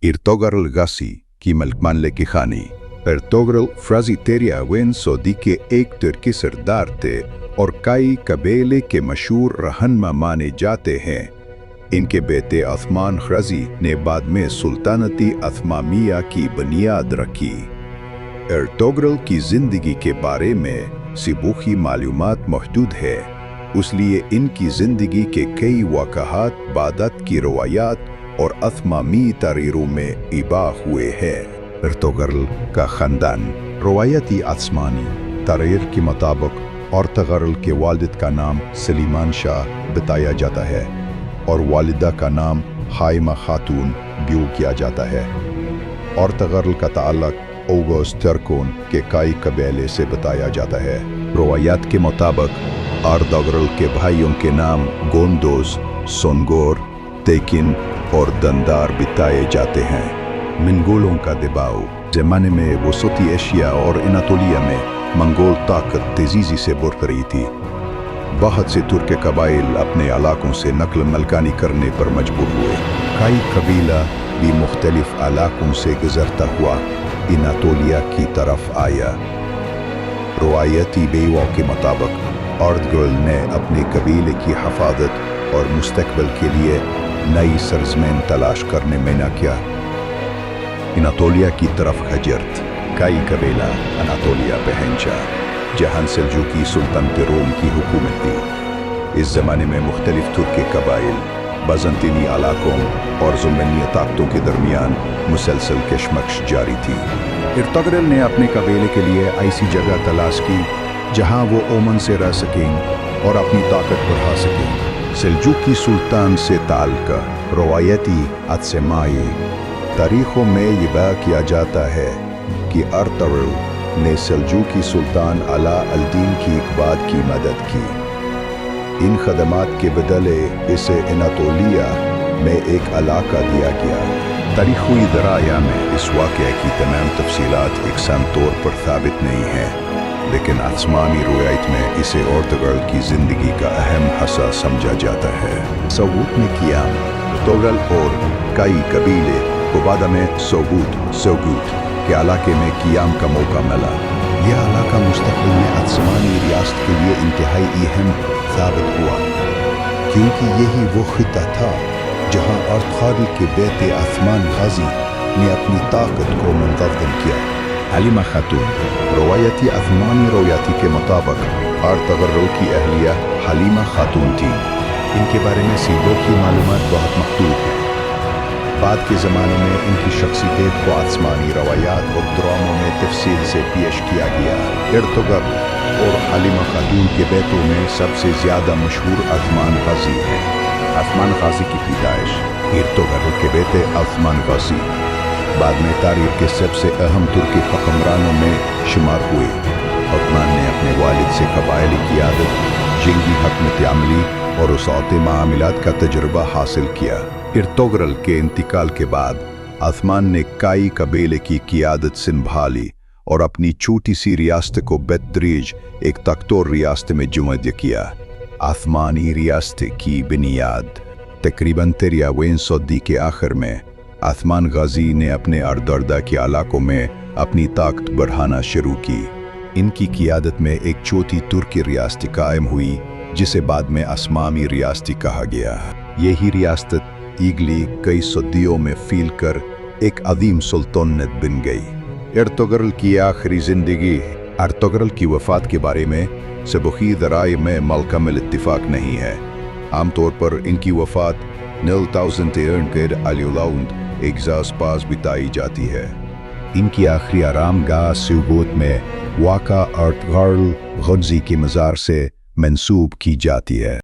Ertugrul Ghazi की मलकमान की कहानी। एर्तुगरुल फ्राजी 13वें सदी के एक तुर्की सरदार थे और कई कबीले के मशहूर रहनुमा माने जाते हैं। इनके बेटे उस्मान ख्राजी ने बाद में सुल्तानती उस्मानिया की बुनियाद रखी। एर्तुगरुल की जिंदगी के बारे में सिबुखी मालूमात महदूद है, इसलिए इनकी जिंदगी के कई वाक़यात, बादत की रवायात और उस्मानी तारीरों में इबा हुए हैं। एर्तुगरुल का ख़ानदान रवायती उस्मानी तारीर के मुताबिक एर्तुगरुल के वालिद का नाम सलीमान शाह बताया जाता है और वालिदा का नाम हाइमा खातून ब्यू किया जाता है। एर्तुगरुल का ताल्लुक ओगस तुर्कों के कई कबीले से बताया जाता है। रवायात के मुताबिक एर्तुगरुल के भाइयों के नाम गोंदोज, सोनगोर, तेकिन और दंदार बताए जाते हैं। मंगोलों का दबाव ज़माने में वसती एशिया और अनातोलिया में मंगोल ताकत तेजी से बढ़ रही थी। बहुत से तुर्क कबाइल अपने इलाकों से नकल मलकानी करने पर मजबूर हुए। कई कबीला भी मुख्तलिफ इलाकों से गुजरता हुआ अनातोलिया की तरफ आया। रवायती बेवा के मुताबिक एर्तुगरुल ने अपने कबीले की हिफाजत और मुस्तकबिल के लिए नई सरजमीन तलाश करने में न किया। अनातोलिया की तरफ हजरत कई कबीला अनातोलिया पहुंचा, जहां सेल्जुकी सुल्तानत रोम की हुकूमत थी। इस ज़माने में मुख्तलिफ तुर्की कबाइल बाज़ंतीनी इलाकों और ज़ुल्मानी ताकतों के दरमियान मुसलसल कशमकश जारी थी। एर्तुगरुल ने अपने कबीले के लिए ऐसी जगह तलाश की जहां वो अमन से रह सकें और अपनी ताकत बढ़ा सकें। सेल्जुकी सुल्तान से ताल्लुक़ रवायती अत्समाई तारीख़ों में ये बयां किया जाता है कि एर्तुगरुल ने सेल्जुकी सुल्तान अला अल-दीन की इक़बाद की मदद की। इन खदमात के बदले इसे अनातोलिया में एक इलाका दिया गया। तारीख़ी दराया में इस वाक़े की तमाम तफसीलात एकसान तौर पर साबित नहीं हैं, लेकिन उस्मानी रवायत में इसे एर्तुगरुल की ज़िंदगी का अहम हिस्सा समझा जाता है। सौगूत में क़ियाम एर्तुगरुल और कई कबीले को बाद में सोगूत के इलाके में क़ियाम का मौका मिला। यह इलाका मुस्तक़बिल में उस्मानी रियासत के लिए इंतहाई अहम साबित हुआ, क्योंकि यही वो खिता था जहाँ एर्तुगरुल के बेटे उस्मान गाज़ी ने अपनी ताकत को मुंतज़िम किया। हालिमा खातून रवायती उस्मानी रवायती के मुताबिक एर्तुगरुल की अहलिया हालिमा खातून थी। इनके बारे में सिबुखी मालूमात बहुत महदूद हैं। बाद के ज़माने में इनकी शख्सियत को उस्मानी रवायात और ड्रामों में तफसील से पेश किया गया। एर्तुगरुल और हालिमा खातून के बेटों में सबसे ज़्यादा मशहूर उस्मान गाज़ी है। उस्मान गाज़ी की पैदाइश एर्तुगरुल के बेटे उस्मान गाज़ी बाद में तारीख़ के सबसे अहम तुर्की हुक्मरानों में शुमार हुए। उस्मान ने अपने वालिद से कबाइली क़ियादत, जंगी हिकमत अमली और वसाअत मामलात का तजुर्बा हासिल किया। एर्तुगरुल के इंतकाल के बाद उस्मान ने कई कबीले की क़ियादत संभाली और अपनी छोटी सी रियासत को बतदरीज एक तख्तोर रियासत में जुमद किया। उस्मानी रियासत की बुनियाद तकरीबन 13वें सदी के आखिर में उस्मान गाज़ी ने अपने इर्द-गिर्द के इलाकों में अपनी ताकत बढ़ाना शुरू की। इनकी क़ियादत में एक छोटी तुर्की रियासत कायम हुई, जिसे बाद में उस्मानी रियासत कहा गया। यही रियासत अगली कई सदियों में फैल कर एक अजीम सुल्तानत बन गई। एर्तुगरुल की आखिरी ज़िंदगी एर्तुगरुल की वफ़ात के बारे में सबूती ज़राए में मुकम्मल इत्तिफ़ाक़ नहीं है। आमतौर पर इनकी वफ़ात 9000 एग्ज़ास पास बिताई जाती है। इनकी आखिरी आरामगाह सोगूत में वाक़ा एर्तुगरुल गाज़ी के मज़ार से मंसूब की जाती है।